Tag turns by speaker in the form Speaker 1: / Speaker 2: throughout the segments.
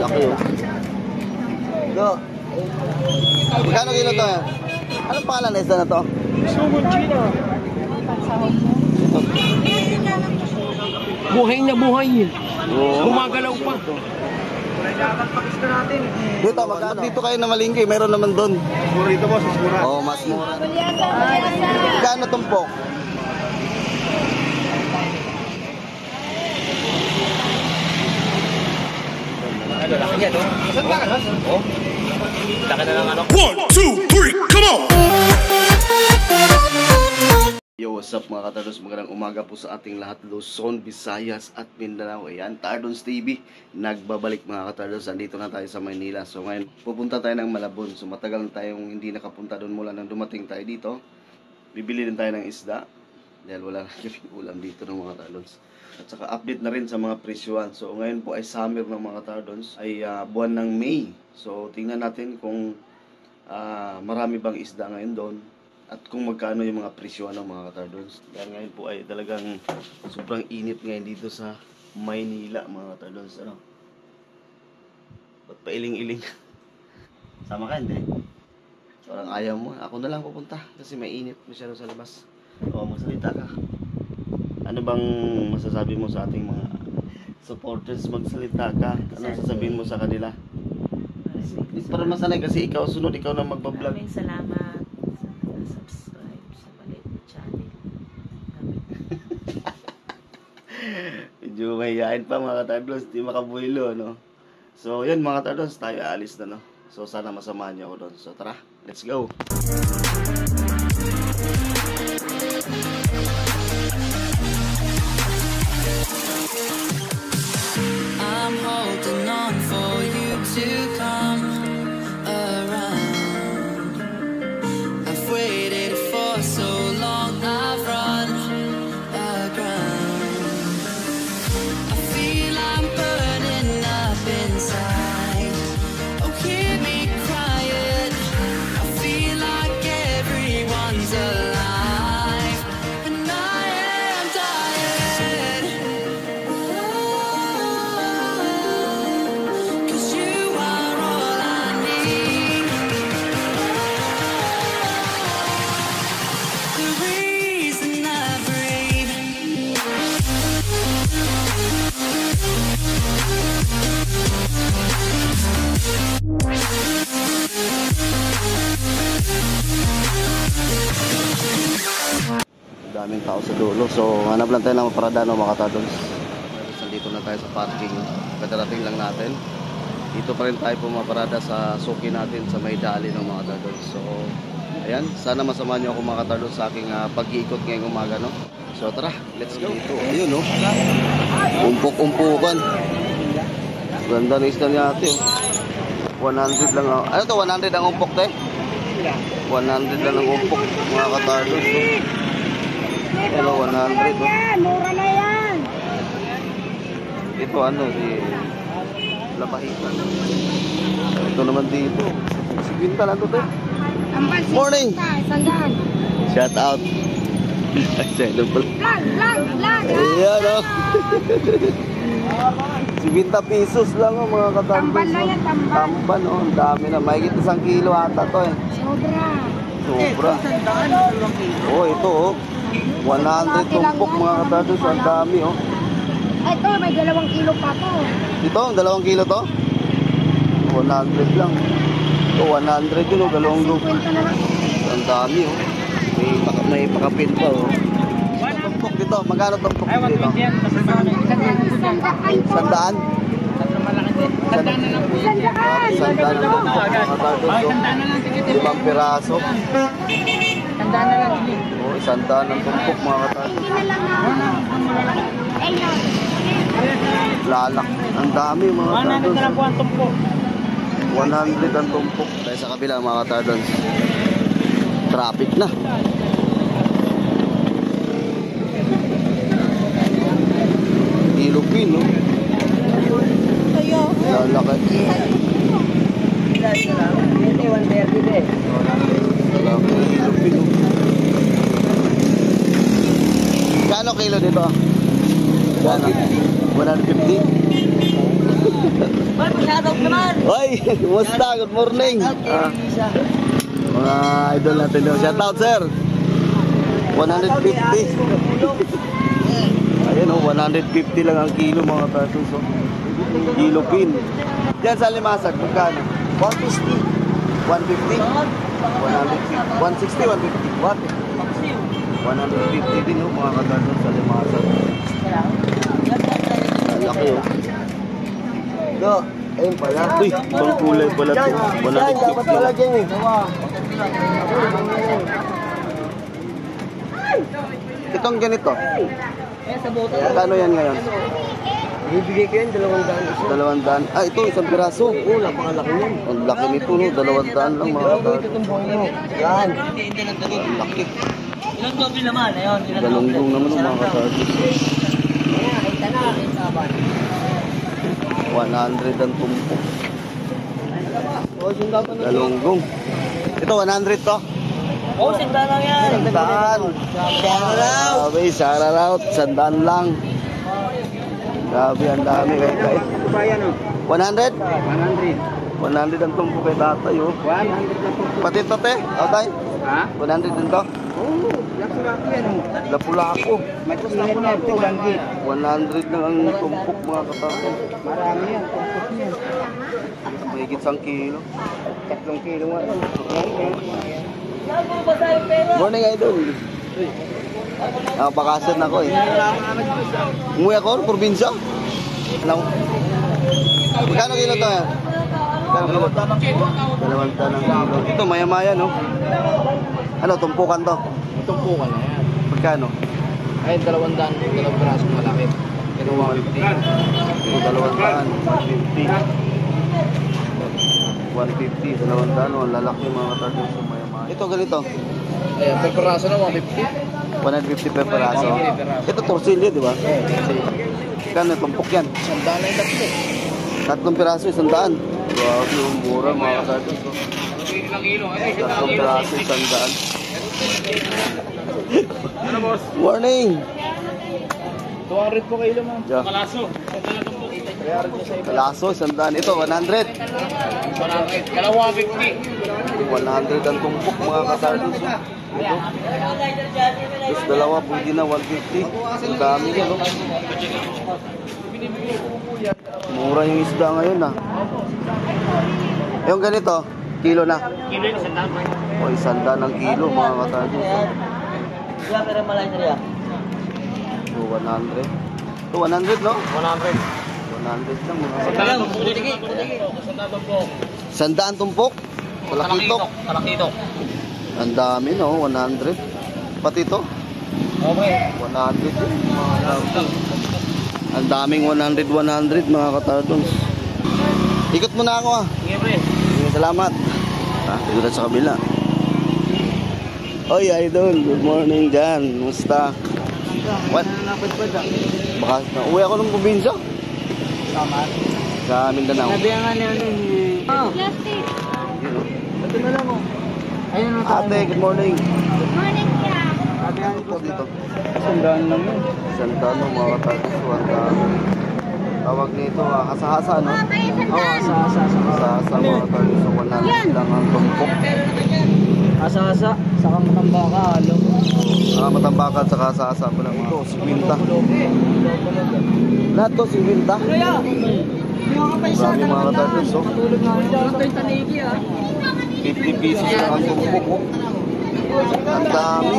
Speaker 1: Laki oh. No. Magkano kilo to? Anong pangalan na isda na to?
Speaker 2: Sugon Chino. Buhay na buhay. Gumagalaw pa.
Speaker 1: Dito, magkano? Dito kayo na malingki, meron naman doon.
Speaker 3: Mura dito boss, mas mura.
Speaker 1: Oo, mas mura. Magkano tumpok?
Speaker 2: Ano, laki niya, no? Saan ka? Oh. Laki na lang ano.
Speaker 4: 1, 2, 3, come on!
Speaker 1: Yo, what's up mga katardos? Magandang umaga po sa ating lahat, Luzon, Visayas at Mindanao. Ayan, Tardons TV, nagbabalik mga katardos. Andito na tayo sa Maynila. So ngayon, pupunta tayo ng Malabon. So matagal na tayong hindi nakapunta doon mula nang dumating tayo dito. Bibili din tayo ng isda dahil wala na kaming ulam dito ng mga Tardons. At saka update na rin sa mga presyuan. So ngayon po ay summer ng mga Tardons, ay buwan ng May. So tingnan natin kung marami bang isda ngayon doon at kung magkano yung mga presyo ng mga Tardons. Dahil ngayon po ay talagang sobrang init ngayon dito sa Maynila mga Tardons. Ano? Ba't pailing-iling? Sama ka hindi? Parang ayaw mo. Ako na lang pupunta kasi may init masyado sa labas. O magsalita ka. Ano bang masasabi mo sa ating mga supporters? Magsalita ka. Ano sasabihin mo sa kanila? Para masanay kasi ikaw sunod, ikaw na magbablog.
Speaker 5: Maraming salamat sa nag-subscribe sa maliit na channel.
Speaker 1: Medyo mahihain pa mga Tardons, di makabuelo, no? So yun mga Tardons, tayo aalis na, no? So sana masamahan niyo ako doon. So tara, let's go!
Speaker 6: I'm holding on for you to come around. I've waited for so long, I've run aground. I feel I'm burning up inside. Oh, hear me crying. I feel like everyone's alive, and I am dying. Cause you are all I need. The reason I breathe.
Speaker 1: Daming tao sa dulo. So hanap lang tayo ng parada ng mga Tardons. Nandito na tayo sa parking. Kadarating lang natin. Dito pa rin tayo pumaparada sa suki natin sa Maydali ng mga Tardons. So ayan, sana masamahan niyo ako mga Tardons sa aking pag-iikot ngayong umaga, no? So tara, let's go. Dito, ayun, no? Umpok-umpukan. Ganda na isda niya ate, oh. 100 lang. Ano to, 100 ang umpok, te? 100 lang ang umpok mga Tardons, no? Pero 100, oh.
Speaker 7: Mura na yan.
Speaker 1: Ito ano, si Lapahitan. Ito naman dito. Si Quinta lang to, te. Morning!
Speaker 7: Sandaan.
Speaker 1: Shout out.
Speaker 7: Vlog.
Speaker 1: Ayan, oh. 50 pesos lang, oh, mga Tardons.
Speaker 7: Tamban na yan, tamban.
Speaker 1: Tamban, oh. Ang dami na. Mahigit 1 kilo ata to, eh.
Speaker 7: Sobra.
Speaker 1: Oh, ito, oh. 100 tumpok mga Tardons. Ang dami, oh.
Speaker 7: Ito, may 2 kilo pa to.
Speaker 1: Ito, 2 kilo to? 100 lang. Ito, 100 yun, oh. 2 lupo.
Speaker 7: 50 na lang.
Speaker 1: Ang dami, oh. May pakapin pa, oh. Tumpok dito. Magkano tumpok dito? 100?
Speaker 2: Sandaan na lang po yan.
Speaker 1: Sandaan na lang po mga Tardons, oh. 5 piraso.
Speaker 2: Sandaan na lang.
Speaker 1: Oh, 100 ang tumpok mga Tardons. Lalak. Ang dami mga Tardons.
Speaker 2: 100 na lang po ang tumpo.
Speaker 1: 100 ang tumpok. Tayo sa kabila mga Tardons. Traffic na. Ilupin, no? Lalakad. Ilupin, no? Kano kilo dito? Kano? 150?
Speaker 5: shoutout naman.
Speaker 1: Hoy, kumusta? Good morning. Mga idol natin yung shout out, sir. 150. Ayun oh, 150 lang ang kilo mga katus. Oh. Kilo pin. Diyan sa Limasag, magkano? 150. 150? 150. 160, 150. 150 din oh, mga katus sa Limasag. Laki oh. No, ayun pala. Uy, ibang kulay pala ito. 150. Itong ganito. Kano yan ngayon?
Speaker 2: Ibigay ko yan, 200.
Speaker 1: 200. Ah, ito, isang piraso.
Speaker 2: Oo, napakalaki yan.
Speaker 1: Ang laki nito, no? 200 lang mga katas.
Speaker 2: Yan.
Speaker 1: Ang laki.
Speaker 5: Ilang doble naman, ayun.
Speaker 1: Galunggong naman ang mga katas. 100 ang tumpok. Galunggong. Ito, 100 to.
Speaker 5: Oo, sinta lang yan.
Speaker 1: Sandaan. Grabe, shoutout. Sandaan lang. Grabe, ang dami kay kay. 100? 100 ang tumpok kay tatay, oh.
Speaker 2: 100.
Speaker 1: Pati ito, te. Tatay?
Speaker 2: Ha?
Speaker 1: 100 din to.
Speaker 2: Oo, lapu-lapu yan.
Speaker 1: Lapula-ako.
Speaker 2: May kusinahin na ito,
Speaker 1: 100 lang ang tumpok mga katatay.
Speaker 2: Marami yan, tumpok yan.
Speaker 1: Mahigit 1 kilo.
Speaker 2: 3 kilo nga.
Speaker 1: Morning, idol. Nakapakasan ako eh. Umuwi ako, probinsya. Ano? Magkano kilo to yan? Magkano kilo? 2 tanang kilo. Ito, maya-maya, no? Ano, tumpukan to?
Speaker 2: Tumpukan na yan.
Speaker 1: Magkano?
Speaker 2: Ay, 200, 2 braso malaki. Pero 150.
Speaker 1: Ito, 200, 150. 150, 200, ang lalaki mga katardos sa maya-maya. Ito, ganito.
Speaker 2: Ayan, per peraso na 150.
Speaker 1: 150 per peraso. Ito, torsilyo, di ba? Kano, tumpok yan.
Speaker 2: Sandaan na yung tatlo.
Speaker 1: 3 piraso, 100. Grabe, yung mura mga katardos. 3 piraso, 100.
Speaker 2: Ano, boss?
Speaker 1: Morning!
Speaker 2: 200 po kilo, ma'am.
Speaker 1: Yeah. Kalaso, 100. Ito, 100.
Speaker 2: 100. Kalawa 50.
Speaker 1: 100 ang tumpok mga katardos. Ito. Tapos dalawa, pwede na 150. Ang dami yan, no? Mura yung isda ngayon, ah. Yung ganito, kilo na.
Speaker 2: Kilo yung sandaan, ma'am.
Speaker 1: O, 100 ang kilo mga katardos.
Speaker 5: Kaya pero malay na rin.
Speaker 1: So, 100. Ito, 100, no?
Speaker 2: 100.
Speaker 1: 100 lang mga
Speaker 2: Sandaan
Speaker 1: katardos.
Speaker 2: sandaan tumpok.
Speaker 1: 100 Talakitok.
Speaker 2: Talakitok.
Speaker 1: Ang dami, no? 100. Pati ito,
Speaker 2: Okay.
Speaker 1: 100 din, mga katardos. Ang daming 100 mga katardos. Ikot mo na ako, ah.
Speaker 2: Sige, pre.
Speaker 1: Sige, salamat. Dito na sa kabila. Oy, idol. Good morning dyan. Kumusta? What? Baka nauwi ako ng probinsya. Sa Mindanao.
Speaker 2: Nabiyangan na yun.
Speaker 7: Plastic.
Speaker 1: Yun, oh.
Speaker 2: Ito na lang, oh. Ayun ang
Speaker 1: Ate, good morning.
Speaker 7: Good morning, kuya.
Speaker 1: Ito dito.
Speaker 2: Sandaan lang yun.
Speaker 1: Sandaan ng mga katardos. Tawag nito, hasa-hasa, no?
Speaker 7: May sandaan.
Speaker 1: Hasa-hasa mga katardos. So, 100 lang ang tumpok.
Speaker 2: Asa-asa. Saka matambaka, halo.
Speaker 1: Matambakan sa hasa-hasa pa lang. Ito, 50. Lahat to, 50. Marami mga katardos, oh.
Speaker 2: Tulog nga nila. Ito yung tanigi, ah.
Speaker 1: 50 pesos lang ang tumpok, oh. Ang dami.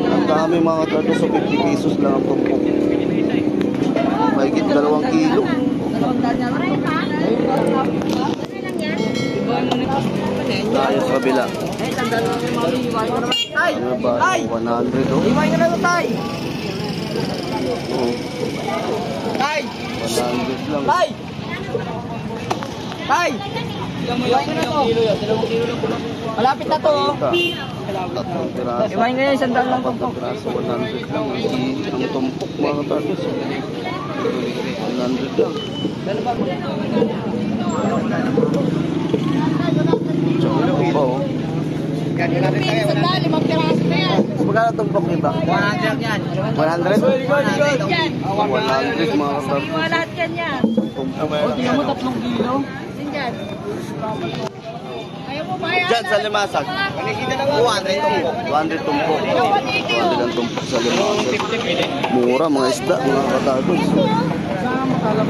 Speaker 1: Ang dami mga katardos. So, 50 pesos lang ang tumpok. Mahigit 2 kilo. Tayo sa kabila. Ano ba? 100, oh.
Speaker 2: Iwain ka na ito, tay.
Speaker 1: Oh,
Speaker 2: Tay!
Speaker 1: 100 lang.
Speaker 2: Tay! Tay! Iwain ka na ito. Malapit na to, oh.
Speaker 1: Tatlong piraso.
Speaker 2: Iwain ka na, 100 lang
Speaker 1: Apat na piraso, 100 lang. Ang tumpok mga katardos. 100 lang. Tsaka ito pa, oh.
Speaker 2: Gagawin natin tayo.
Speaker 7: Sandaan, 5 piraso na yan.
Speaker 1: magkano tumpok dito?
Speaker 2: 100 yan.
Speaker 1: 100? 100 mga katardos.
Speaker 7: Lahat ganyan.
Speaker 5: Tingnan mo 3 kilo.
Speaker 7: Dyan. Ayaw mo ba yan?
Speaker 1: Diyan sa limasag. 200 tumpok. 200 ang tumpok sa limasag. Mura mga isda, mga katardos.
Speaker 7: Alam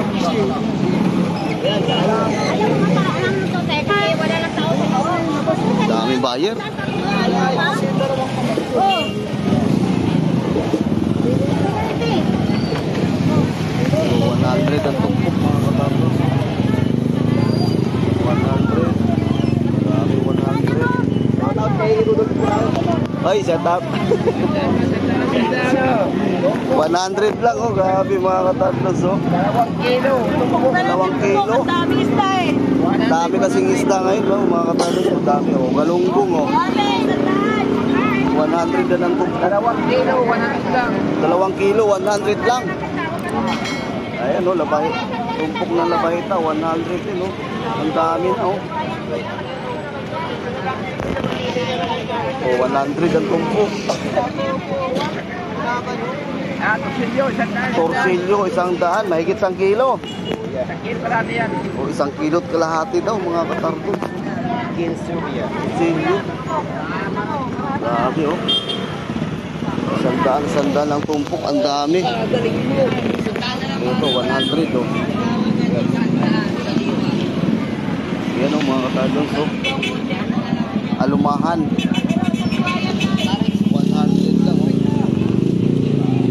Speaker 7: mo to, teka. Wala lang tao.
Speaker 1: Daming buyer.
Speaker 7: Oh.
Speaker 1: 100 ang tumpok mga katardos. 100. Grabe 100. Ay, set up. 100 lang oh, grabe mga katardos oh. 2 kilo.
Speaker 7: Ang dami isda eh.
Speaker 1: Dami kasing isda ngayon oh, mga katardos. Ang dami oh, galunggong oh. 100 na lang tumpok.
Speaker 2: 2 kilo, 100 lang.
Speaker 1: 2 kilo, 100 lang. Ayan oh, labay. Tumpok na labayta, 100 din oh. Ang dami na oh. Oh, 100 ang tumpok. Torsilyo, 100, mahigit 1 kilo.
Speaker 2: 1 kilo kalahati yan.
Speaker 1: O 1 kilo't kalahati daw mga katardos. Torsilyo. Grabe oh. 100 ang tumpok, ang dami. Ito, 100 oh. Yan oh mga katardos oh. Alumahan. 100 lang oh.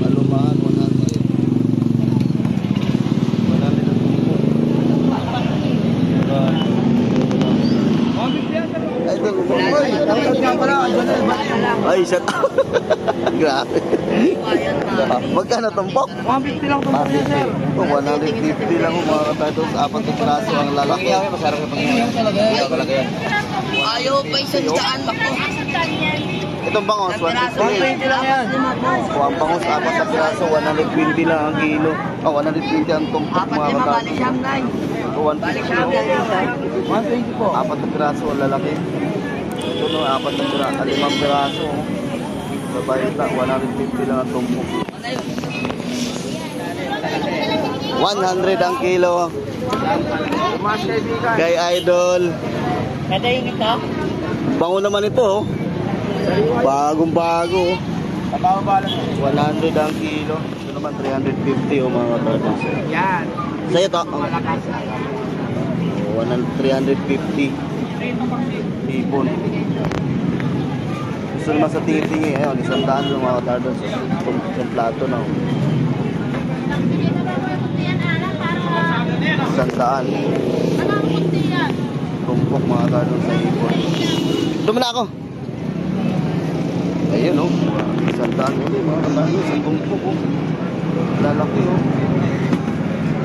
Speaker 1: Alumahan 100. 100 ang tumpok. Ay, ito ay, shut up. Grabe. Magkano tumpok?
Speaker 2: 150 lang tumpok niya, sir.
Speaker 1: Ito, 150 lang mga katardos. 4 na piraso ang lalaki.
Speaker 2: Masarap yung pangyaw. Pangyaw talaga yan.
Speaker 6: Ayaw pa isang daan bako.
Speaker 1: Itong bangos,
Speaker 2: 120 lang yan.
Speaker 1: O, ang bangos, 4 na piraso, 120 lang ang kilo. Oh, 120 ang tumpok mga katardos. Ito, 150.
Speaker 2: 120 po.
Speaker 1: 4 na piraso ang lalaki. Ito no, 4 na piraso, 5 piraso. Babae na, 150 lang ang tumpok. 100 ang kilo.
Speaker 2: Mas kaibigan.
Speaker 1: Kay Idol.
Speaker 7: Kada yung ito?
Speaker 1: Bango naman ito oh. Bagong bago. 100 ang kilo. Ito naman 350 oh mga katardos.
Speaker 2: Yan.
Speaker 1: Sa'yo to. 350. Tipon. Gusto naman sa titing eh. Ayun, 100 lang mga katardos. Itong plato na oh. 100. Tumpok mga katardos sa ipon. Dumana ako. Ayun oh. 100 ulit mga katardos. Ang tumpok oh. Lalaki oh.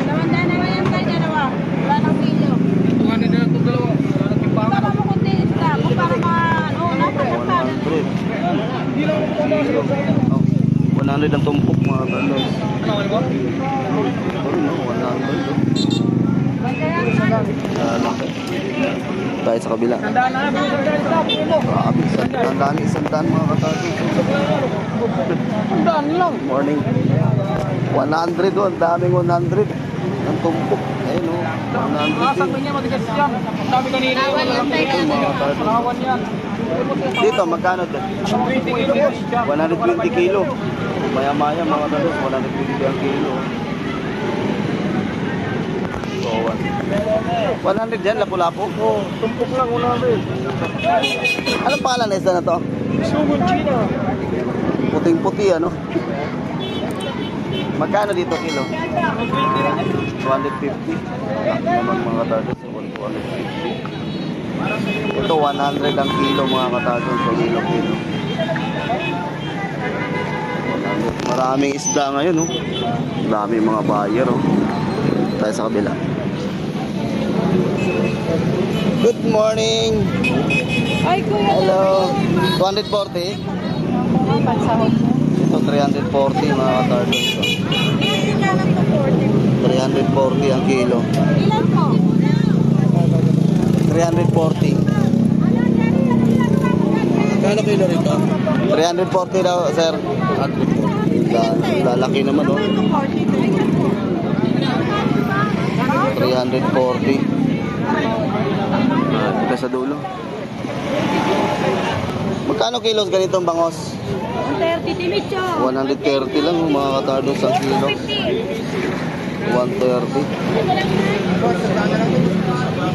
Speaker 7: Lamanda na ba yan tayo dalawa? Wala ng video.
Speaker 2: Tungan na lang itong dalawa. Wala nang timbang.
Speaker 7: Baka mo kundi isda. Kung para napakasada.
Speaker 1: 100 ang tumpok mga katardos.
Speaker 2: Ano mo?
Speaker 1: 100. Lalaki. Tayo sa kabila.
Speaker 2: Tandaan na.
Speaker 1: Grabe, isang daan mga katardos.
Speaker 2: Tandaan lang.
Speaker 1: Morning. 100 oh, ang daming 100. Ang tumpok. Ayun oh. 100.
Speaker 2: Sabi niya matigas yan. Ang dami kanina.
Speaker 1: Ito mga katardos.
Speaker 2: Palawan yan.
Speaker 1: Dito, magkano dyan? 120 kilo. Maya-maya mga katardos, 120 ang kilo. So, 100 dyan, lapu-lapu?
Speaker 2: Oo, tumpok lang 100.
Speaker 1: Anong pangalan na isa na to?
Speaker 2: Sugon China.
Speaker 1: Puting-puti ano? Magkano dito kilo? 250. Naman mga katardos, 150. Ito 100 ang kilo mga katardos, so kilo. Maraming isda ngayon oh. Maraming mga buyer oh. Tayo sa kabila. Good morning.
Speaker 7: Ay, kuya.
Speaker 1: Hello. 240.
Speaker 7: Pansahod mo.
Speaker 1: Ito 340 mga katardos.
Speaker 7: Ilan ka lang po
Speaker 1: 340 ang kilo.
Speaker 7: Ilan po?
Speaker 1: 340.
Speaker 2: Magkano kilo rito?
Speaker 1: 340 daw, sir. Lalaki naman, oh. 340. Kita sa dulo. Magkano kilos ganitong bangos?
Speaker 7: 130 timicho.
Speaker 1: 130 lang, oh, mga katardos ang kilo. 130.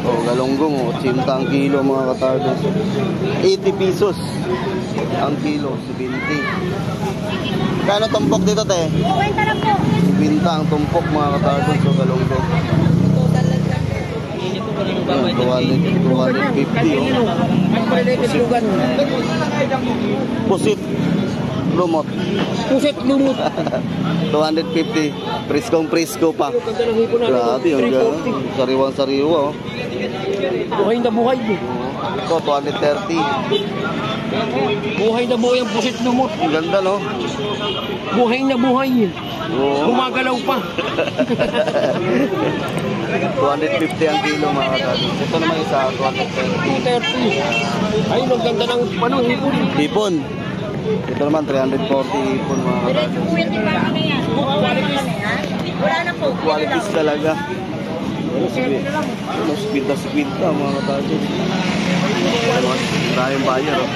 Speaker 1: Oh, galunggong, 80 ang kilo, mga katardos. 80 pesos ang kilo, 70. Kano tumpok dito, te?
Speaker 7: 50 lang po.
Speaker 1: 20 ang tumpok, mga katardos, so galunggong. Ayan, 250, oh. Pusit. Lumot.
Speaker 2: Pusit lumot.
Speaker 1: 250. Priskong-prisko pa. Grabe, yung gano'n. Sariwang-sariwa, oh.
Speaker 2: Buhay na buhay.
Speaker 1: Ito, 230.
Speaker 2: Buhay na buhay ang pusit lumot.
Speaker 1: Ang ganda, no?
Speaker 2: Buhay na buhay.
Speaker 1: Oo.
Speaker 2: Gumagalaw pa.
Speaker 1: 250 ang kilo, mga katardos. Ito naman isa, 230.
Speaker 2: 230. Ay, maganda ng hipon.
Speaker 1: Hipon. Ito naman, 340 hipon, mga katardos.
Speaker 7: Wala na po.
Speaker 1: Qualities talaga. Squid na, mga katardos. Maraming buyer, oh.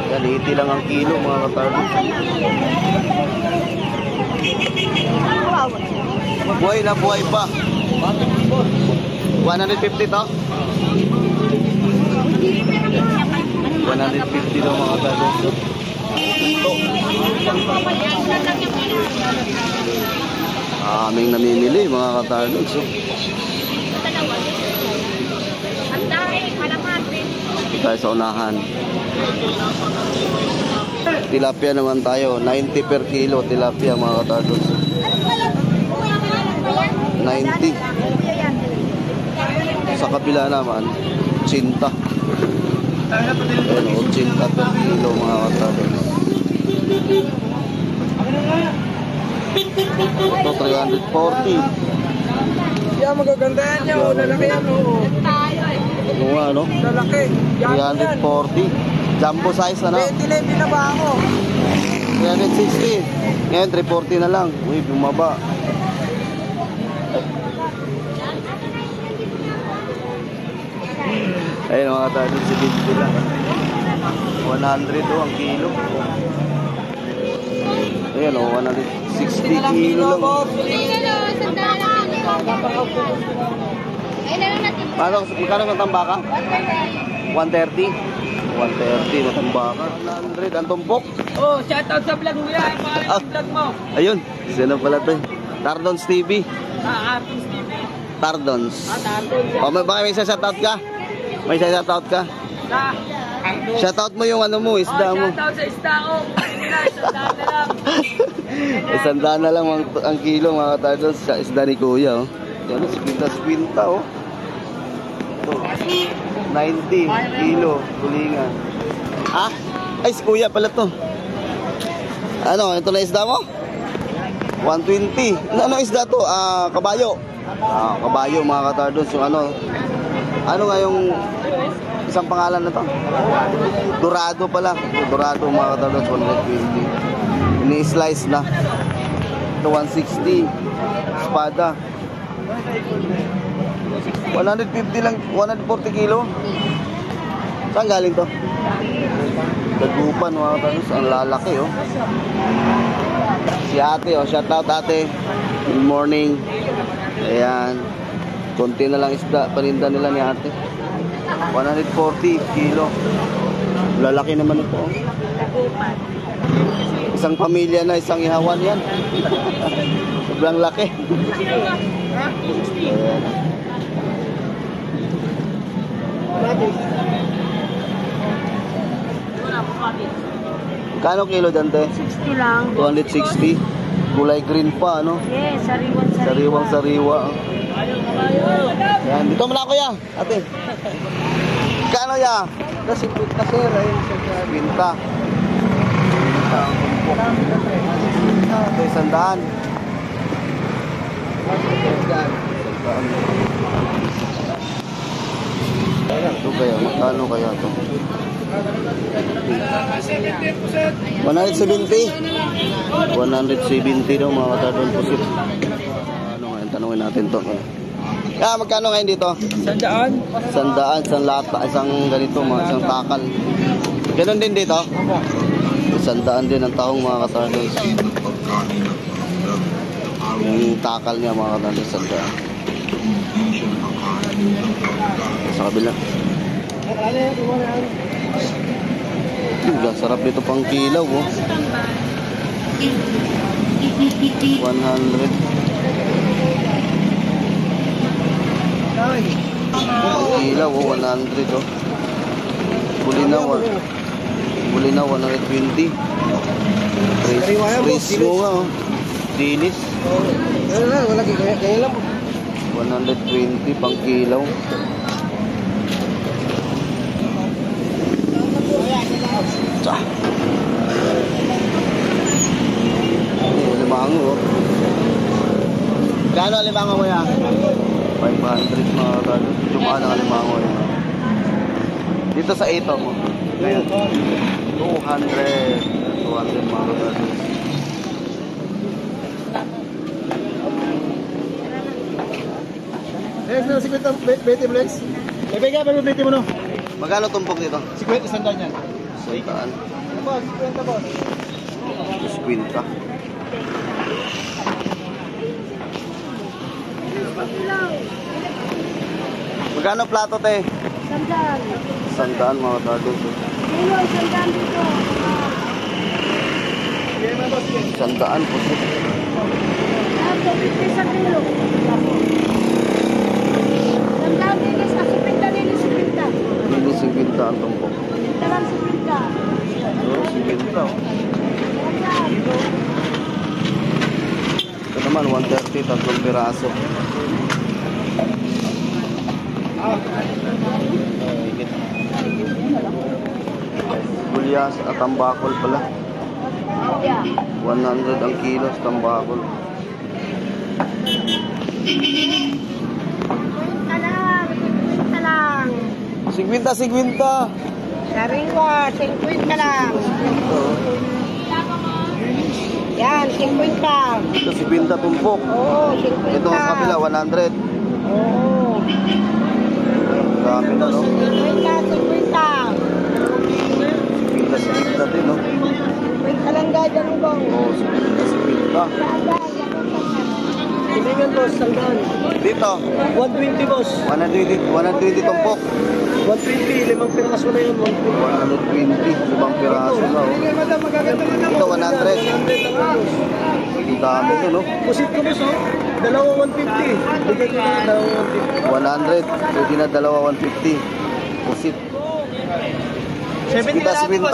Speaker 1: Ganiti lang ang kilo, mga katardos. Buhay na buhay pa. 150 to? 150 daw, mga katardos. Aming namimili, mga katardos. Tayo sa unahan. Tilapia naman tayo, 90 per kilo tilapia, mga katardos. 90. Sa kabila naman, 80. Ayun, 80 per kilo, mga katardos. Ito, 340.
Speaker 2: Yan, magaganda yan. Lalaki yan.
Speaker 1: Ito nga, no?
Speaker 2: Lalaki.
Speaker 1: 340. Jumbo size, ano?
Speaker 2: 20 na ba ako?
Speaker 1: 360. Ngayon, 340 na lang. Uy, bumaba. Ayun, mga tayo, si Bigby lang. 100 ang kilo. Ayun, 160 kilo lang. Magkano ang tambaka? 130. 130 matambaka. 100 ang tumpok.
Speaker 2: Oh, shoutout sa vlog mo yan.
Speaker 1: Ah.
Speaker 2: Vlog mo.
Speaker 1: Ayun, sino pala to? Tardons TV.
Speaker 2: Artist TV.
Speaker 1: Tardons.
Speaker 2: Tardons.
Speaker 1: O, baka may shoutout ka? May shoutout ka?
Speaker 2: Sa Artist.
Speaker 1: Shoutout mo yung ano mo, isda mo.
Speaker 2: Shoutout sa isda ko. Isandaan na lang.
Speaker 1: Isandaan na lang ang kilo, mga Tardons, sa isda ni Kuya, oh. Yan, spinta, oh. Ito, 90 kilo, tulingan. Ah, ay, si Kuya pala to. Ano, ito na isda mo? 120. Ano isda to? Kabayo. Kabayo, mga Tardons, yung ano. Ano nga yung isang pangalan na to? Dorado pala. Dorado, mga Tardons, 120. Ini-slice na. Ito, 160. Espada. 150 lang, 140 kilo. Saan galing to? Dagupan, mga Tardons. Ang lalaki, oh. Si ate, oh. Shout out, ate. Good morning. Ayan. Konti na lang isda. Paninda nila ni ate. 140 kilo. Lalaki naman ito, oh. Isang pamilya na, isang ihawan yan. Sobrang laki. Ayan. Kano kilo dyan, te?
Speaker 7: 60 lang.
Speaker 1: 260. Kulay green pa, ano?
Speaker 7: Yes, sariwang-sariwa.
Speaker 1: Sariwang-sariwa. Yan, dito mo na kuya, ate. Kano ya?
Speaker 2: Kasi sir, ayun sa
Speaker 1: Binta. Ito, 100. Ito kaya, magkano kaya ito? 170. 170 daw mga katadon pusit. Ano ngayon, tanungin natin to. Kaya magkano ngayon dito?
Speaker 2: 100.
Speaker 1: 100, isang lata, isang ganito, isang takal. Ganon din dito? 100 din ang tahong mga katadon. Yung takal niya mga katadon, 100. Sa kabila. Sarap dito pang kilaw, oh. 100. Ilaw, oh, 100, oh. Buli na, 120. Trace mo nga, oh. Dinis.
Speaker 2: Kaya lang.
Speaker 1: 120 pang kilaw. Tsa. Limango, oh. Kano limango mo yan? 500 mga kano. Jumaan ang limango yan. Dito sa ito mo. Ngayon. 200 mga kano.
Speaker 2: No, 50 20 flex. Ibigay pa 20 mo no.
Speaker 1: Magkano tumpok dito?
Speaker 2: 50 sandal yan.
Speaker 1: Sandaan.
Speaker 2: Boss, 50 boss.
Speaker 1: 50. Magkano plato, te?
Speaker 7: Sandal.
Speaker 1: 100 mga kano.
Speaker 7: Nino, sandal dito.
Speaker 1: 100 po.
Speaker 7: Ako, 50 sa kilo. Sandal nila sa 50 nila 50.
Speaker 1: Hindi 50 ang tumpok.
Speaker 7: Talang 50.
Speaker 1: Oo, 50. Oh. Ito naman, 130, tatlong piraso. Gulyas at tambakol pala. 100 ang kilos tambakol.
Speaker 7: Talang.
Speaker 1: 50.
Speaker 7: Sariwa, 50 lang.
Speaker 1: Ito,
Speaker 7: Yan, 50.
Speaker 1: ito 50 tumpok.
Speaker 7: Oo, 50.
Speaker 1: Ito sa kabila, 100.
Speaker 7: Oo.
Speaker 1: Dami na, no?
Speaker 7: 50.
Speaker 1: 50 din, no?
Speaker 7: 50 lang gaya mo bang?
Speaker 1: Oo, 50.
Speaker 2: Ibigay boss, sandal.
Speaker 1: Dito,
Speaker 2: 120 boss.
Speaker 1: 120 tumpok.
Speaker 2: 120, 5 piraso na yun.
Speaker 1: 120, 5 piraso na, oh. Ito, 100. Ang dami ito, no?
Speaker 2: Pusit ko boss, oh. Dalawa 150. Bigay ko na dalawa 150.
Speaker 1: 100. Pwede na dalawa 150. Pusit.
Speaker 2: 70
Speaker 1: Kita 70.
Speaker 2: 50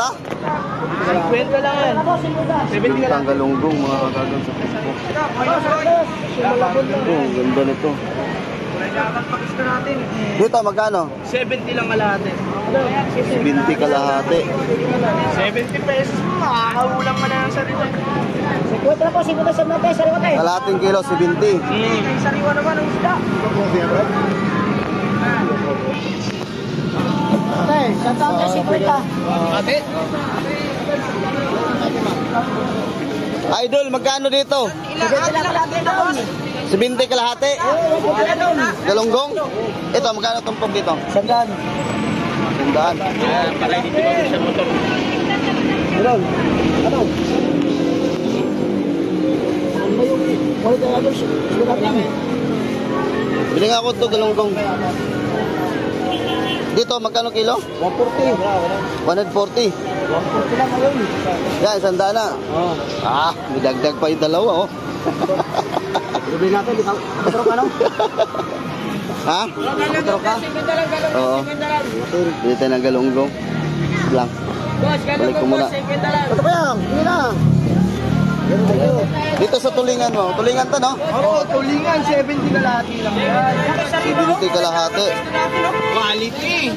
Speaker 2: lang yan. 70
Speaker 1: Ang galunggong mga kagagang sa Facebook. Oh, ganda nito. Dito, magkano?
Speaker 2: 70 lang kalahati.
Speaker 1: 20 kalahati.
Speaker 2: 70 pesos mo, makakaulang mo na ng sarili.
Speaker 7: Sariwa na po, 50 sa mate, sariwa tayo.
Speaker 1: Kalahating kilo, 70.
Speaker 2: Sariwa naman ang isda.
Speaker 7: Okay, sa tayo 50.
Speaker 2: Ate?
Speaker 1: Idol, magkano dito?
Speaker 7: 50 lang kalahati na boss.
Speaker 1: 70 kalahati? Galunggong? Ito, magkano tumpok dito?
Speaker 2: Sandaan.
Speaker 1: Sandaan.
Speaker 2: Para hindi tumawag sa motor.
Speaker 1: Idol, ano? Bili nga ako ito, galunggong. Dito, magkano kilo?
Speaker 2: 140.
Speaker 1: 140.
Speaker 2: 140 lang ngayon.
Speaker 1: Yan, sandaan na.
Speaker 2: Oo.
Speaker 1: Ah, may dagdag pa yung dalawa, oh.
Speaker 2: Sabihin natin, katro ka no?
Speaker 1: Ha?
Speaker 2: Katro ka?
Speaker 1: Oo. Dito ng galunggong. Lang. Balik ko muna.
Speaker 2: Katro ka yan, hindi na.
Speaker 1: Dito sa tulingan mo. Tulingan to, no?
Speaker 2: Oo, tulingan, 70 kalahati lang yan.
Speaker 1: 70 kalahati.
Speaker 2: Quality.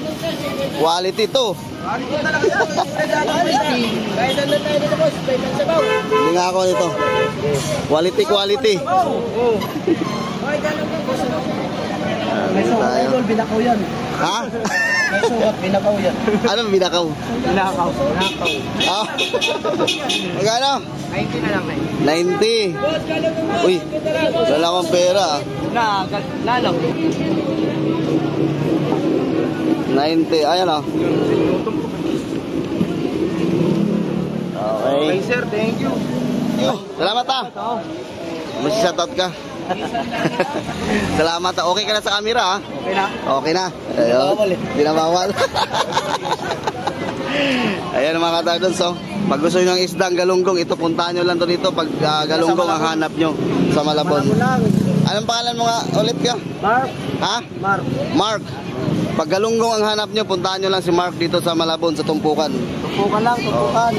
Speaker 1: Quality to.
Speaker 2: Quality talaga yan. Quality. Kahit ano tayo dito, boss. Kahit ang sabaw.
Speaker 1: Hindi nga ako nito. Quality, quality.
Speaker 2: Oo. May suwat, idol, binakaw yan.
Speaker 1: Ha?
Speaker 2: May suwat, binakaw yan.
Speaker 1: Anong binakaw?
Speaker 2: Binakaw.
Speaker 1: Ah. Magkano?
Speaker 2: 90 na lang,
Speaker 1: 90. Uy, wala akong pera.
Speaker 2: Lalaw.
Speaker 1: 90. Ayan o. Okay.
Speaker 2: Okay, sir, thank you.
Speaker 1: Salamat ah. Mag-shoutout ka. Salamat ah. Okay ka na sa camera ah.
Speaker 2: Okay na?
Speaker 1: Okay na. Ayun. Hindi na bawal. Ayan mga katardons, so pag gusto nyo ng isdang galunggong, ito puntahan nyo lang to dito. Pag galunggong ang hanap nyo sa Malabon. Anong pangalan mo nga ulit ka?
Speaker 2: Mark.
Speaker 1: Ha?
Speaker 2: Mark.
Speaker 1: Mark. Pag galunggong ang hanap nyo, puntahan nyo lang si Mark dito sa Malabon, sa Tumpukan.
Speaker 2: Tupukan lang, tupukan.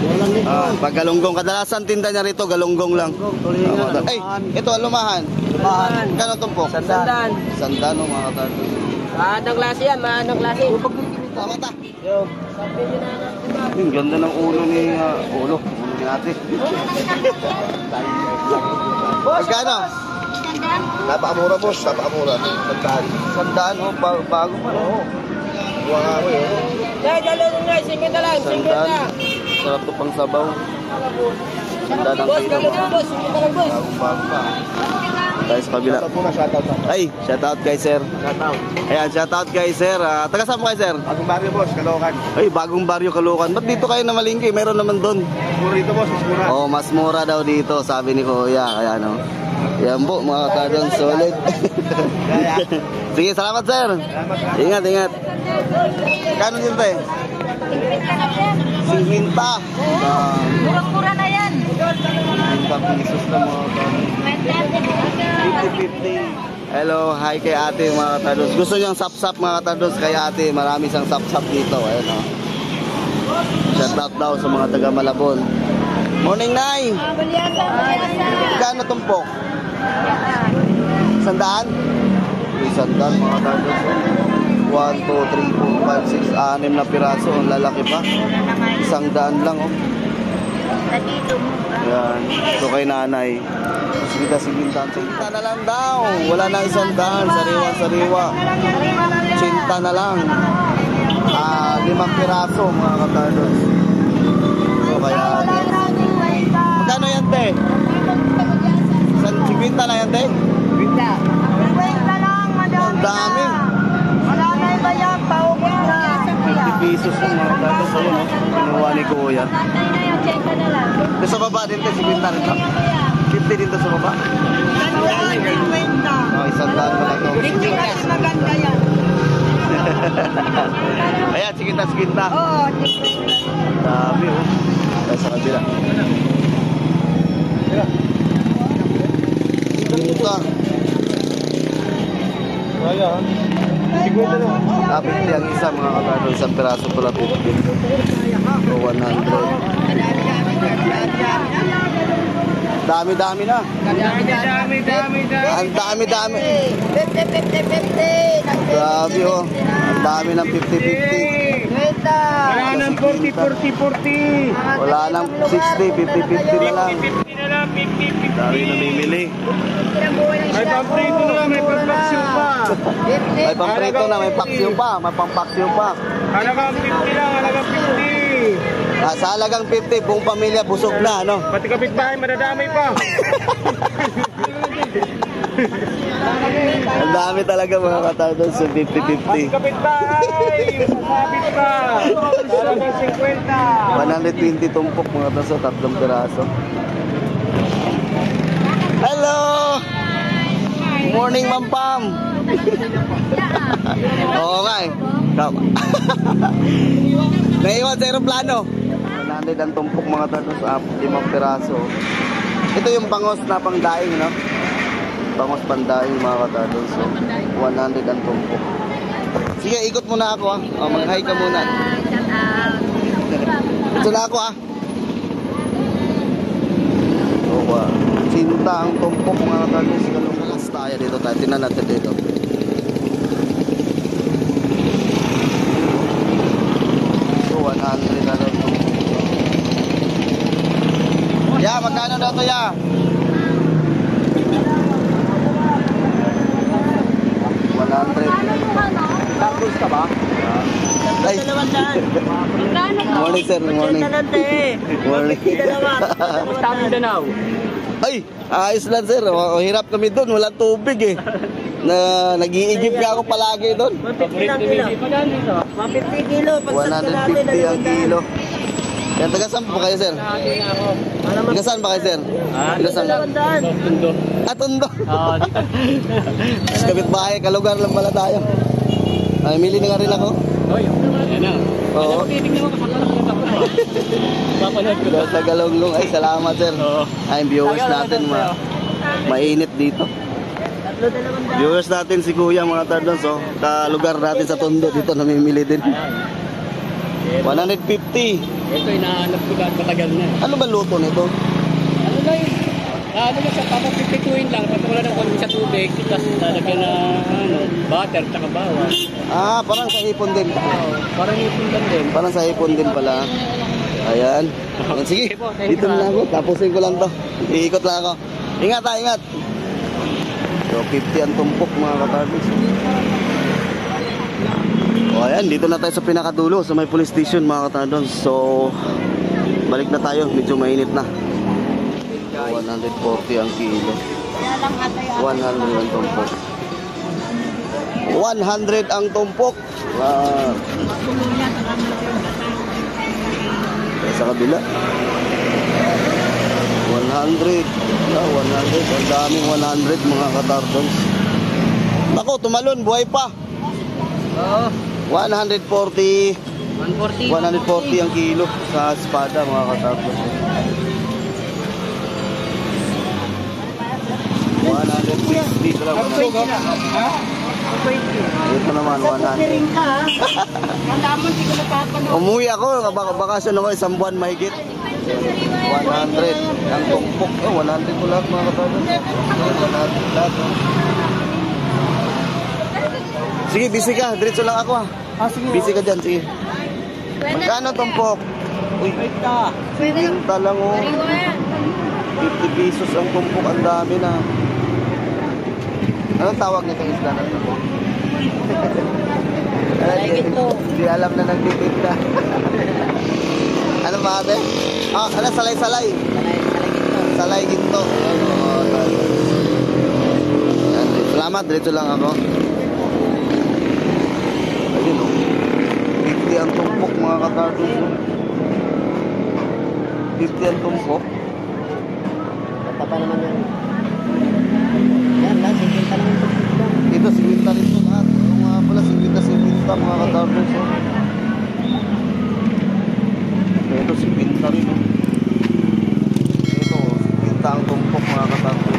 Speaker 2: Walang dito.
Speaker 1: Pag galunggong, kadalasan tinda niya rito, galunggong lang.
Speaker 2: Tulingan.
Speaker 1: Ay, ito alumahan.
Speaker 2: Lumahan.
Speaker 1: Kano tumpok?
Speaker 2: Sandaan.
Speaker 1: Sandaan mga katardons.
Speaker 2: Maanong klase yan, maanong klase.
Speaker 1: Tama ta.
Speaker 2: Yo.
Speaker 1: Yung ganda ng ulo ni ulo ni ate. Magkano?
Speaker 3: Napakamura boss, napakamura. Sandaan.
Speaker 1: Sandaan o bago pa no.
Speaker 3: Buwa nga ako eh.
Speaker 2: Dahil dalawang nga, singin na lang, singin na.
Speaker 1: Sandaan. Sarap to pang sabaw. Sandaan ang
Speaker 2: Boss,
Speaker 1: kilo.
Speaker 2: gano'n na, boss. Singin na lang, boss.
Speaker 1: Bago pa. Tayo sa kabila.
Speaker 3: Shoutout muna, shoutout.
Speaker 1: Ay, shoutout kay sir.
Speaker 3: Shoutout.
Speaker 1: Ayan, shoutout kay sir. Taga saan mo kay sir?
Speaker 3: Bagong barrio boss, Caloocan.
Speaker 1: Ay, bagong baryo Caloocan. Ba't dito kayo na malingki? Meron naman doon.
Speaker 3: Mura dito boss, mas mura.
Speaker 1: Oh, mas mura daw dito, sabi ni Kuya. Kaya no. Yan po, mga katardons, solid. Sige, salamat sir. Ingat, ingat. Kano din tayo? 50.
Speaker 7: Murang-mura na yan.
Speaker 1: 50 pesos na mga katardons. 50-50. Hello, hi kay ate mga katardons. Gusto niyang sap-sap mga katardons kay ate. Marami siyang sap-sap dito. Ayan o. Shout out daw sa mga taga Malabon. Morning, Nay! Kano tumpok? Sandaan? Sandaan mga katardons. 1, 2, 3, 4, 5, 6, 6 na piraso. Ang lalaki pa. 100 lang oh. Yan. Ito kay nanay. Sinta na lang daw. Wala na 100. Sariwa. Sinta na lang. 5 piraso mga katardons. So kaya magkano yan te? 50 na yan te?
Speaker 7: 50 lang, madami.
Speaker 1: Ang dami.
Speaker 7: Wala na iba yan, paubos na.
Speaker 1: 50 pesos yung mga katardons. Ayun oh. Pinuha ni Kuya.
Speaker 7: Tatay na yun, check na lang.
Speaker 1: Ito sa baba din te, 50 rin to. 50 din to sa baba. Oh, 100 mo lang to.
Speaker 7: Maganda yan.
Speaker 1: Ayan, sikinta.
Speaker 7: Oo,
Speaker 1: Dami oh. Tayo sa kabila. Sikinta. Kapit ang isa mga katardons. Isang piraso pala 50. So 100. Dami-dami na. Ang dami-dami.
Speaker 7: 50.
Speaker 1: Grabe oh. Ang dami ng 50-50.
Speaker 2: Wala nang 40.
Speaker 1: Wala nang 60, 50-50 na lang. Dami namimili.
Speaker 2: May pamprito na, may pampaksyo pa.
Speaker 1: May pamprito na, may paksyo pa. May pampaksyo pa.
Speaker 2: Halagang 50 lang, halagang 50.
Speaker 1: Sa halagang 50, buong pamilya busog na, no?
Speaker 2: Pati kapitbahay, madadamay pa.
Speaker 1: Ang dami talaga mga katardons sa 50-50.
Speaker 2: Kapitbahay, sasabit pa. Halagang 50.
Speaker 1: 120 tumpok mga taso, 3 piraso. Hello! Morning, Ma'am Pam! Oo nga eh. Naiwan sa aeroplano. 100 ang tumpok mga tatos, 5 piraso. Ito yung bangos na pangdaing, no? Bangos pandaing mga katatos. So, 100 ang tumpok. Sige, ikot muna ako mag-hi ka muna. Ito na ako Sinta ang tumpok mga katardos. Kalungkalas tayo dito. Tingnan natin dito. So 100 na lang. Ya, magkano daw to ya? 100. Tapos ka ba? Ay. Morning sir, morning. Morning. Ay, ayos lang sir. Hirap kami doon, walang tubig eh. Nag-iigib ka ako palagi doon.
Speaker 5: 150 kilo.
Speaker 1: 150 ang kilo. Yan, taga saan pa kayo sir? Taga saan pa kayo sir? Taga saan?
Speaker 2: Tundo.
Speaker 1: Ah, Tondo.
Speaker 2: Oo, dito.
Speaker 1: Kapit bahay, kalugar lang pala tayo. Ay, mili na nga rin ako.
Speaker 2: Oy, yan na.
Speaker 1: Oo.
Speaker 2: Titignan mo kasalanan ko ako. Papanood ko daw.
Speaker 1: Tagalonglong. Ay, salamat sir.
Speaker 2: Oo.
Speaker 1: Ay, viewers natin, mainit dito. Viewers natin si Kuya mga tardons, so kalugar natin sa Tondo dito namimili din. 150.
Speaker 2: Ito inaanap ko dahil matagal na.
Speaker 1: Ano ba luto nito?
Speaker 2: Ano ba yun? Ano ba siya, papapipituin lang, tapos wala ng konti sa tubig, tapos lalagyan na butter, tsaka bawang.
Speaker 1: Ah, parang sa hipon din.
Speaker 2: Parang ipon lang din.
Speaker 1: Parang sa hipon din pala. Ayan. Ayan, sige, dito na ako. Tapusin ko lang to. Iikot lang ako. Ingat ha, ingat. So, 50 ang tumpok mga katarbis. O ayan, dito na tayo sa pinakadulo, sa may police station mga katarbis. So, balik na tayo. Medyo mainit na. 140 ang kilo. 100 ang tumpok. 100 ang tumpok. Wow. Sa kabila 100. 100. Ang daming 100 mga katardons. Nako, tumalon, buhay pa.
Speaker 2: Oo.
Speaker 1: 140.
Speaker 2: 140.
Speaker 1: 140 ang kilo sa espada mga katardons. 160 ito lang. Ito naman 100. Umuwi ako, bakasyon ako isang buwan mahigit. 100 ang tumpok. 100 ko lahat mga kapatid. 100 lahat. Sige, busy ka. Diretso lang ako ha. Busy ka dyan, sige. Magkano tumpok? Uy, 50 lang oh. 50 pesos ang tumpok. Ang dami na. Anong tawag nitong isda na ito? Hindi alam na nagtitinda. Ano ba ate? Ah, ano, salay-salay? Salay ginto. Salamat, diretso lang ako. Ayun o. 50 ang tumpok mga katartos. 50 ang tumpok.
Speaker 5: Bata pa naman yan. Yan lang, 50 lang yung tumpok.
Speaker 1: Ito, 50 rin ito lahat. Yung mga pala, 50 mga katartos. Ito, 50 rin. Ito, 50 ang tumpok mga katartos.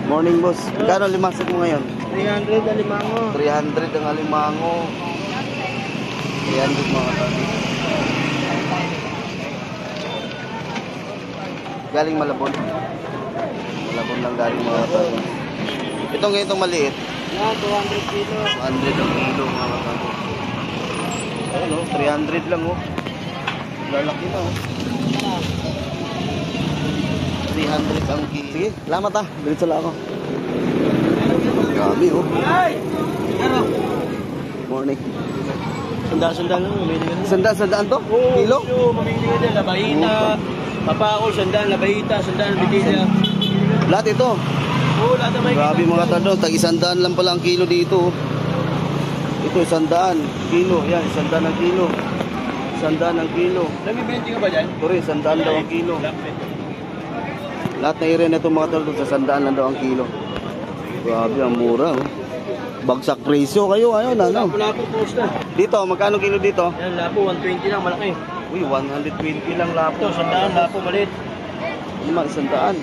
Speaker 1: Morning boss. Magkano limasok mo ngayon?
Speaker 5: 300 na limango.
Speaker 1: 300 ang alimango. 300 mga tani. Galing Malabon. Malabon lang galing mga tani. Itong ganitong maliit.
Speaker 5: Yan, 200 kilo.
Speaker 1: 100 ang kilo mga tani. Ano, 300 lang oh. Lalaki na oh. 300 ang kilo. Sige, salamat ah. Diretso lang ako. Grabe oh. Morning.
Speaker 2: Sandaan lang, mamili ka na.
Speaker 1: Sandaan to? Kilo?
Speaker 2: Oo, mamili ka na. Labahita, papakol, sandaan, labahita, sandaan, bitila.
Speaker 1: Lahat ito.
Speaker 2: Oo, lahat na may
Speaker 1: Grabe mga tandon, tag 100 lang pala ang kilo dito. Ito 100 kilo, yan 100 ang kilo. 100 ang kilo.
Speaker 2: Namibenti ka ba dyan?
Speaker 1: Ito rin, 100 daw ang kilo. Lahat na area na itong mga tandon, sa 100 lang daw ang kilo. Grabe, ang mura oh. Bagsak presyo kayo, ayun ano.
Speaker 2: Lapo post na.
Speaker 1: Dito, magkano kilo dito?
Speaker 2: Yan, lapo, 120 lang, malaki.
Speaker 1: Uy, 120 lang lapo.
Speaker 2: Ito, sandaan, lapo, maliit.
Speaker 1: Lima, 100.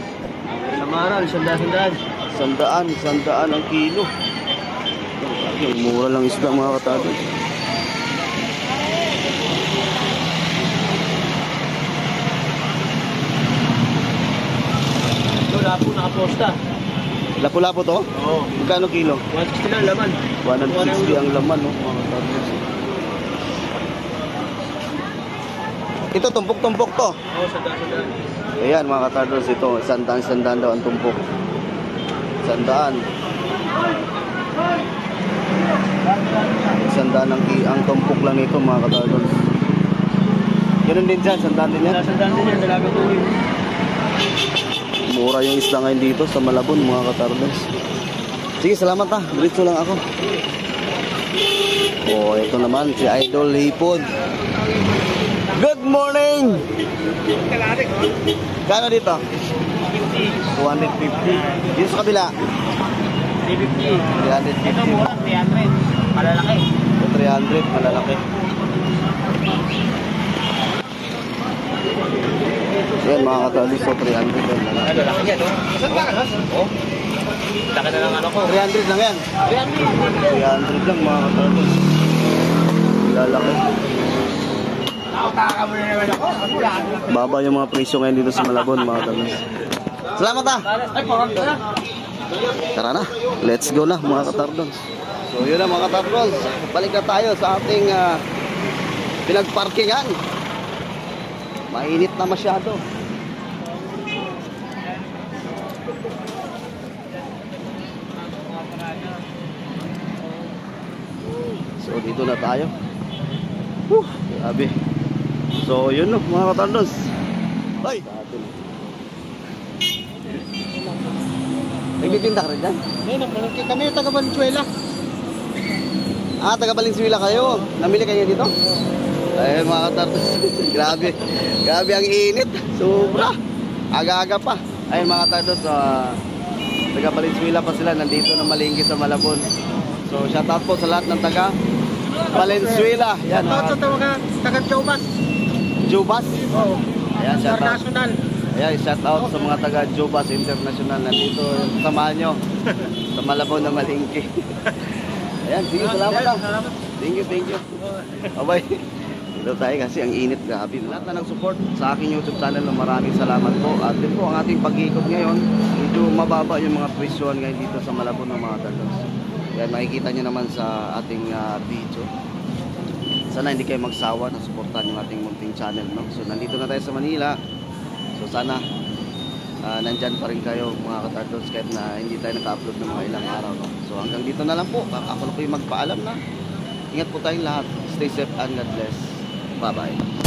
Speaker 2: Samaral, sandaan.
Speaker 1: 100 ang kilo. Yung mura lang isda mga katardos.
Speaker 2: Ito, lapo nakaposta.
Speaker 1: Lapu-lapu to?
Speaker 2: Oo.
Speaker 1: Magkano kilo?
Speaker 2: 160 lang laman.
Speaker 1: 160 ang laman, no? Mga katardos. Ito, tumpok-tumpok to.
Speaker 2: Oo, sandaan.
Speaker 1: Ayan mga katardos, ito, sandaan daw ang tumpok. Sandaan ang tumpok lang ito mga katardos. Ganun din dyan, sandaan din yan.
Speaker 2: Sandaan din yan, dalaga tuloy.
Speaker 1: Mura yung isla ngayon dito sa Malabon mga katardos. Sige, salamat ha. Diretso lang ako. Oh, ito naman si Idol Hipon. Good morning! Kano dito? 250. Dito sa kabila?
Speaker 2: 350.
Speaker 1: 350.
Speaker 2: Ito mura, 300. Malalaki.
Speaker 1: 300, malalaki. Yan mga katardos, so 300 yan.
Speaker 2: Ano, laki yan, no? Oo. Laki na lang ano ko.
Speaker 1: 300 lang yan. 300 lang mga katardos. Lalaki. Baba yung mga presyo ngayon dito sa Malabon mga katardos. Salamat ha! Tara na, let's go na mga katardos. So yun na mga katardos, balik na tayo sa ating pinagparkingan. Mainit na masyado. So dito na tayo. Grabe. So yun no mga katardos. Hoy! Nagtitinda ka rin dyan?
Speaker 5: Kami yung taga Valenzuela.
Speaker 1: Ah, taga Valenzuela kayo. Namili kayo dito? Ay mga katardos. Grabe ang init. Sobra. Aga-aga pa. Ayun mga katardos, taga Valenzuela pa sila. Nandito na malingki sa Malabon. So shout out po sa lahat ng taga Valenzuela. Yan.
Speaker 5: Ito sa taga Jobas.
Speaker 1: Jubas.
Speaker 5: Oo.
Speaker 1: Ayan, shout out.
Speaker 5: International.
Speaker 1: Ayan, shout out sa mga taga Jubas International. Nandito, samahan nyo sa Malabon na malingki. Ayan, sige, salamat lang. Thank you. Bye-bye. Dito tayo kasi ang init, grabe. Lahat na nag-support sa aking YouTube channel, maraming salamat po. At din po ang ating pag-ikot ngayon, medyo mababa yung mga presyon ngayon dito sa Malabon ng mga talos. Yan, makikita nyo naman sa ating video. Sana hindi kayo magsawa na supportan yung ating munting channel, no? So nandito na tayo sa Manila. So sana nandyan pa rin kayo mga katardos kahit na hindi tayo naka-upload ng mga ilang araw, no? So hanggang dito na lang po. Ako na po yung magpaalam na. Ingat po tayong lahat. Stay safe and God bless. Bye-bye.